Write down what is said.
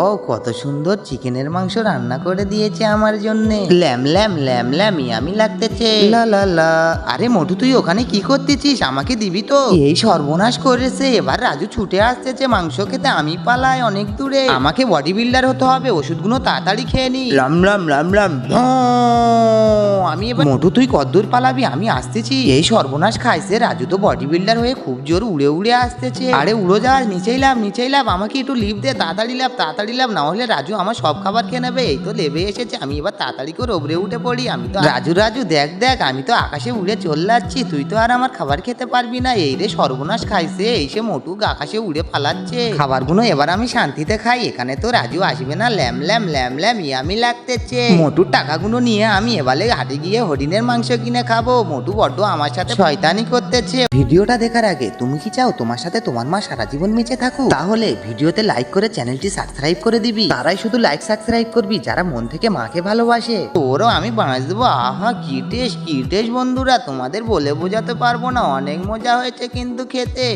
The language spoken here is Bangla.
ও কত সুন্দর চিকেনের মাংস রান্না করে দিয়েছে আমার জন্য। ল্যাম ল্যাম ল্যাম ল্যাম ইয়ামি লাগতেছে। লা লা লা। আরে মোটু তুই ওখানে কি করতেছিস? আমাকে দিবি তো? এই সর্বনাশ করেছে, এবার রাজু ছুটে আসতেছে মাংস খেতে, আমি পালাই অনেক দূরে। আমাকে বডি বিল্ডার হতে হবে, ওষুধগুলো তাড়াতাড়ি খেয়ে নি। লাম লাম লাম লাম। আমি এবার মোটু তুই কদ্দূর পালাবি? আমি আসতেছি। এই সর্বনাশ খাইছে, রাজু তো বডি বিল্ডার হয়ে খুব জোর উড়ে উড়ে আসতেছে। আরে উড়ো যা, নিচেই লাভ নিচেই লাভ, আমাকে একটু লিফট দে, তাড়াতাড়ি লাভ, না হলে রাজু আমার সব খাবার খেয়ে নেবে। এই তো লেবে এসেছে, আমি এবার তাড়াতাড়ি করে ওপরে উঠে পড়ি। আমি তো রাজু রাজু দেখ দেখ, আমি তো আকাশে উড়ে চলে যাচ্ছি, তুই তো আর আমার খাবার খেতে পারবি না। এই রে সর্বনাশ খাইছে, এই সে মোটু আকাশে উড়ে পালাচ্ছে। খাবারগুলো এবার আমি শান্তিতে খাই, এখানে তো রাজু আসবে না। ল্যাম ল্যাম ল্যাম ল্যাম ইয়ামি লাগতেছে। মোটুর টাকাগুলো নিয়ে আমি এবারে হাটে গিয়ে হরিণের মাংস কিনে খাবো। মোটু বড্ড আমার সাথে শয়তানি করতেছে। ভিডিওটা দেখার আগে তুমি কি চাও তোমার সাথে তোমার মা সারা জীবন বেঁচে থাকুক? তাহলে ভিডিওতে লাইক করে চ্যানেলটি সাবস্ক্রাইব করে দিবি। তারাই শুধু লাইক সাবস্ক্রাইব করবি যারা মন থেকে মাকে ভালোবাসে। তোরও আমি বাঁচ দেবো। আহা কি টেস্ট বন্ধুরা, তোমাদের বলে বোঝাতে পারবো না, অনেক মজা হয়েছে কিন্তু খেতে।